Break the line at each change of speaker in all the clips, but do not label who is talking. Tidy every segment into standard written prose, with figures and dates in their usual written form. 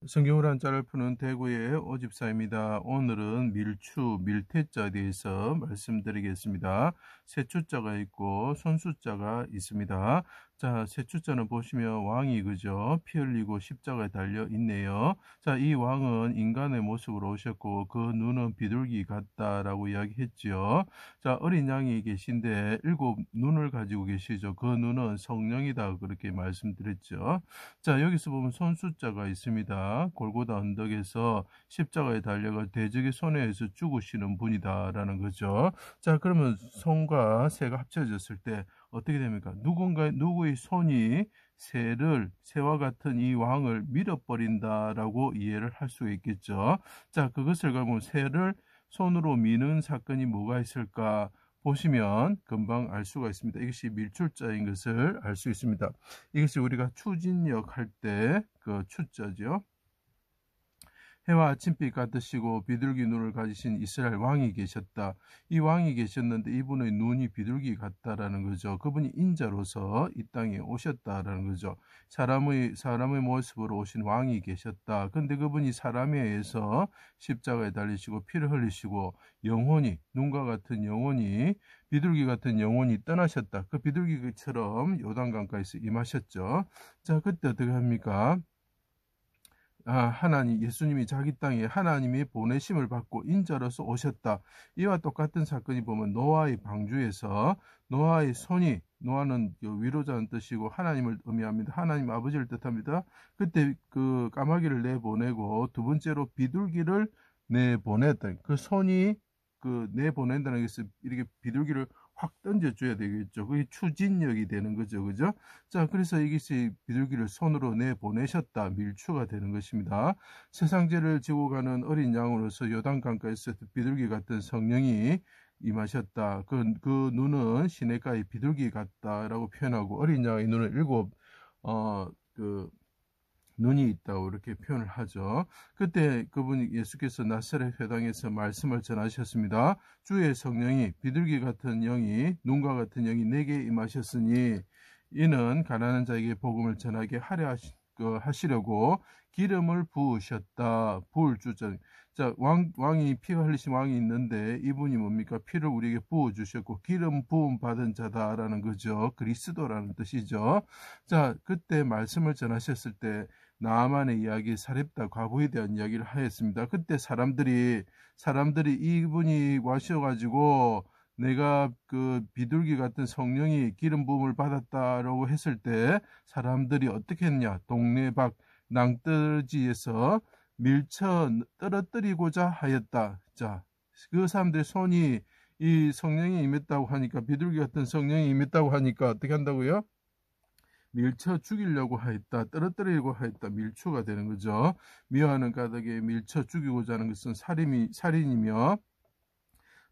성경을 한자를 푸는 대구의 오집사입니다. 오늘은 밀추, 밀태자에 대해서 말씀드리겠습니다. 세추자가 있고 손수자가 있습니다. 자, 세추자는 보시면 왕이 그죠? 피 흘리고 십자가에 달려 있네요. 자, 이 왕은 인간의 모습으로 오셨고 그 눈은 비둘기 같다라고 이야기했죠. 자, 어린 양이 계신데 7눈을 가지고 계시죠. 그 눈은 성령이다 그렇게 말씀드렸죠. 자, 여기서 보면 손수자가 있습니다. 골고다 언덕에서 십자가에 달려가 대적의 손에 의해서 죽으시는 분이다라는 거죠. 자, 그러면 손과 새가 합쳐졌을 때 어떻게 됩니까? 누구의 손이 새와 같은 이 왕을 밀어버린다라고 이해를 할 수 있겠죠. 자, 그것을 가면 새를 손으로 미는 사건이 뭐가 있을까? 보시면 금방 알 수가 있습니다. 이것이 밀출자인 것을 알 수 있습니다. 이것이 우리가 추진력 할 때 그 추자죠. 해와 아침빛 같으시고 비둘기 눈을 가지신 이스라엘 왕이 계셨다. 이 왕이 계셨는데 이분의 눈이 비둘기 같다라는 거죠. 그분이 인자로서 이 땅에 오셨다라는 거죠. 사람의 모습으로 오신 왕이 계셨다. 근데 그분이 사람에 의해서 십자가에 달리시고 피를 흘리시고 영혼이 눈과 같은 영혼이 비둘기 같은 영혼이 떠나셨다. 그 비둘기처럼 요단강가에서 임하셨죠. 자, 그때 어떻게 합니까? 예수님이 자기 땅에 하나님이 보내심을 받고 인자로서 오셨다. 이와 똑같은 사건이 보면 노아의 방주에서 노아는 위로자는 뜻이고 하나님을 의미합니다. 하나님 아버지를 뜻합니다. 그때 그 까마귀를 내보내고 두 번째로 비둘기를 내보냈다. 그 손이 내보낸다는 것은 이렇게 비둘기를 확 던져줘야 되겠죠. 그게 추진력이 되는 거죠. 그죠? 자, 그래서 이것이 비둘기를 손으로 내보내셨다. 밀추가 되는 것입니다. 세상죄를 지고 가는 어린 양으로서 요단강가에서 비둘기 같은 성령이 임하셨다. 그 눈은 시냇가의 비둘기 같다라고 표현하고 어린 양의 눈은 눈이 있다고 이렇게 표현을 하죠. 그때 예수께서 나사렛 회당에서 말씀을 전하셨습니다. 주의 성령이 비둘기 같은 영이 눈과 같은 영이 내게 임하셨으니 이는 가난한 자에게 복음을 전하게 하려 하시려고 기름을 부으셨다. 부을 주자. 자, 왕이 피가 흘리신 왕이 있는데 이분이 뭡니까? 피를 우리에게 부어 주셨고 기름 부음 받은 자다라는 거죠. 그리스도라는 뜻이죠. 자, 그때 말씀을 전하셨을 때 나아만의 이야기, 사렙다 과부에 대한 이야기를 하였습니다. 그때 사람들이 이분이 와셔가지고 내가 그 비둘기 같은 성령이 기름 부음을 받았다라고 했을 때 사람들이 어떻게 했냐? 동네 밖 낭떠러지에서 밀쳐 떨어뜨리고자 하였다. 자, 그 사람들의 손이 이 성령이 임했다고 하니까 비둘기 같은 성령이 임했다고 하니까 어떻게 한다고요? 밀쳐 죽이려고 하였다. 떨어뜨리려고 하였다. 밀초가 되는 거죠. 미워하는 까닭에 밀쳐 죽이고자 하는 것은 살인이며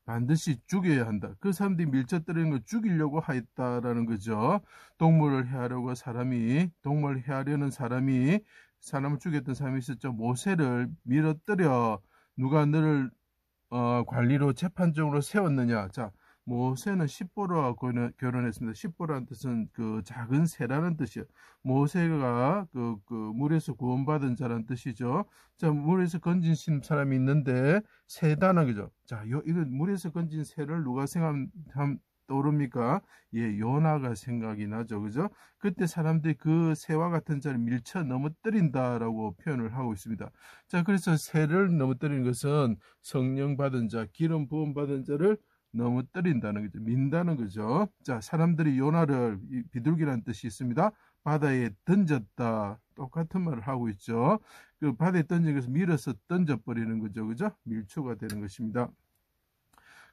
반드시 죽여야 한다. 그 사람들이 밀쳐뜨리는 걸 죽이려고 하였다라는 거죠. 동물을 해하려는 사람이 사람을 죽였던 사람이 있었죠. 모세를 밀어뜨려 누가 너를 관리로 재판정으로 세웠느냐. 자, 모세는 십보로와 결혼했습니다. 십보라는 뜻은 그 작은 새라는 뜻이에요. 모세가 그 물에서 구원받은 자라는 뜻이죠. 자, 물에서 건진 사람이 있는데 새다는 거죠. 자, 이거 물에서 건진 새를 누가 떠오릅니까? 예, 요나가 생각이 나죠. 그죠? 그때 사람들이 그 새와 같은 자를 밀쳐 넘어뜨린다라고 표현을 하고 있습니다. 자, 그래서 새를 넘어뜨리는 것은 성령 받은 자, 기름 부음 받은 자를 넘어뜨린다는 거죠. 민다는 거죠. 자, 사람들이 요나를 비둘기라는 뜻이 있습니다. 바다에 던졌다. 똑같은 말을 하고 있죠. 그 바다에 던진 것을 밀어서 던져버리는 거죠. 그죠? 밀초가 되는 것입니다.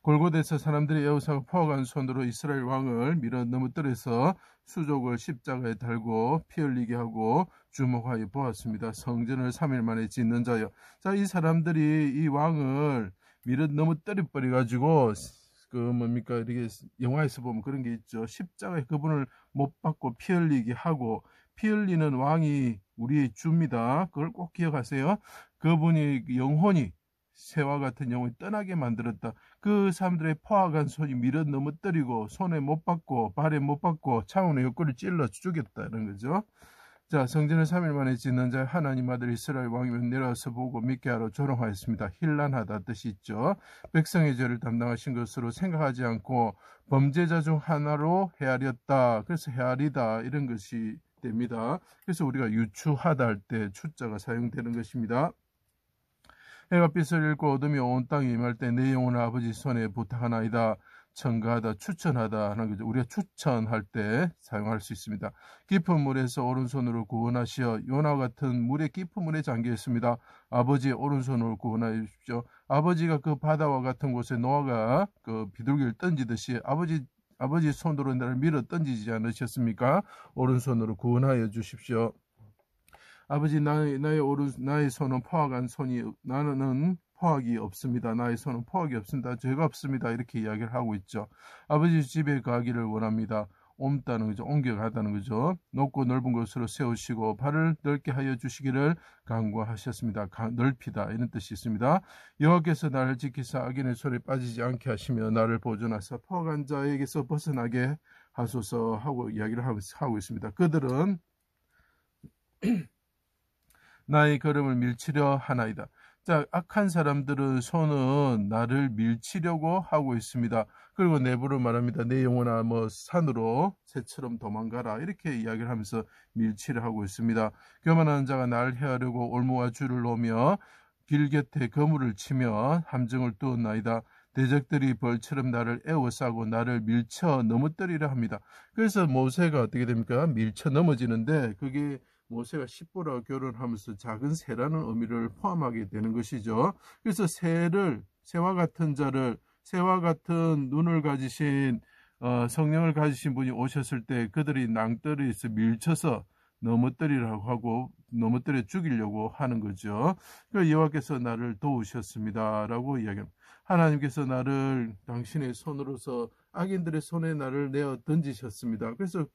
골고다에서 사람들이 애우사고 포악한 손으로 이스라엘 왕을 밀어 넘어뜨려서 수족을 십자가에 달고 피 흘리게 하고 주목하여 보았습니다. 성전을 3일 만에 짓는 자여. 자, 이 사람들이 이 왕을 밀어 넘어뜨려 버려 가지고 이렇게 영화에서 보면 그런 게 있죠. 십자가에 그분을 못 박고 피 흘리게 하고, 피 흘리는 왕이 우리의 주입니다. 그걸 꼭 기억하세요. 그분이 영혼이 새와 같은 영혼이 떠나게 만들었다. 그 사람들의 포악한 손이 밀어 넘어뜨리고 손에 못 박고 발에 못 박고 창원의 옆구리를 찔러 죽였다는 거죠. 자, 성전을 3일 만에 짓는 자 하나님 아들 이스라엘 왕이면 내려와서 보고 믿게 하러 조롱하였습니다. 힐난하다 뜻이 있죠. 백성의 죄를 담당하신 것으로 생각하지 않고 범죄자 중 하나로 헤아렸다. 그래서 헤아리다 이런 것이 됩니다. 그래서 우리가 유추하다 할 때 추자가 사용되는 것입니다. 해가 빛을 잃고 어둠이 온 땅에 임할 때 내 영혼을 아버지 손에 부탁하나이다. 첨가하다, 추천하다 하는 거죠. 우리가 추천할 때 사용할 수 있습니다. 깊은 물에서 오른손으로 구원하시어 요나 같은 물의 깊은 물에 잠겨 있습니다. 아버지의 오른손으로 구원하여 주십시오. 아버지가 그 바다와 같은 곳에 노아가 그 비둘기를 던지듯이 아버지 손으로 나를 밀어 던지지 않으셨습니까? 오른손으로 구원하여 주십시오. 아버지 나의 손은 포악한 손이 나는 포악이 없습니다. 나의 손은 포악이 없습니다. 죄가 없습니다. 이렇게 이야기를 하고 있죠. 아버지 집에 가기를 원합니다. 옮다는 거죠. 옮겨가다는 거죠. 높고 넓은 곳으로 세우시고 발을 넓게 하여 주시기를 간구하셨습니다. 넓히다 이런 뜻이 있습니다. 여호와께서 나를 지키사 악인의 손에 빠지지 않게 하시며 나를 보존하사 포악한 자에게서 벗어나게 하소서 하고 이야기를 하고 있습니다. 그들은 나의 걸음을 밀치려 하나이다. 자, 악한 사람들은 손은 나를 밀치려고 하고 있습니다. 그리고 내부로 말합니다. 내 영혼아 산으로 새처럼 도망가라. 이렇게 이야기를 하면서 밀치려 하고 있습니다. 교만한 자가 나를 해하려고 올무와 줄을 놓으며 길 곁에 거물을 치며 함정을 뚫었나이다. 대적들이 벌처럼 나를 에워싸고 나를 밀쳐 넘어뜨리려 합니다. 그래서 모세가 어떻게 됩니까? 밀쳐 넘어지는데 그게 모세가 십보라 결혼하면서 작은 새라는 의미를 포함하게 되는 것이죠. 그래서 새와 같은 자를, 새와 같은 눈을 가지신 성령을 가지신 분이 오셨을 때 그들이 낭떠러에서 밀쳐서 넘어뜨리라고 하고 넘어뜨려 죽이려고 하는 거죠. 그러니까 여호와께서 나를 도우셨습니다라고 이야기합니다. 하나님께서 나를 당신의 손으로서 악인들의 손에 나를 내어 던지셨습니다. 그래서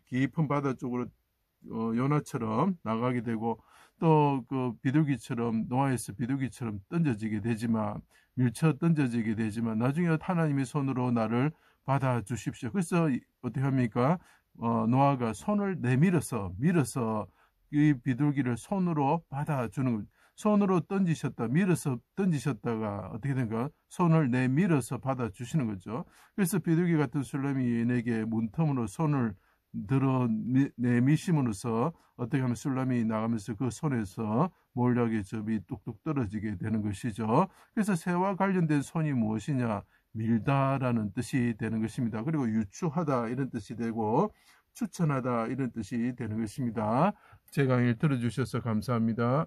깊은 바다 쪽으로 요나처럼 나가게 되고 또 그 비둘기처럼 노아에서 비둘기처럼 던져지게 되지만 밀쳐 던져지게 되지만 나중에 하나님의 손으로 나를 받아 주십시오. 그래서 어떻게 합니까? 노아가 손을 밀어서 이 비둘기를 손으로 받아주는 거죠. 손으로 밀어서 던지셨다가 어떻게 된가? 손을 내밀어서 받아주시는 거죠. 그래서 비둘기 같은 술라미에게 문틈으로 손을 들어 내미심으로써 어떻게 하면 술람이 나가면서 그 손에서 몰약의 접이 뚝뚝 떨어지게 되는 것이죠. 그래서 새와 관련된 손이 무엇이냐? 밀다라는 뜻이 되는 것입니다. 그리고 유추하다 이런 뜻이 되고 추천하다 이런 뜻이 되는 것입니다. 제 강의를 들어주셔서 감사합니다.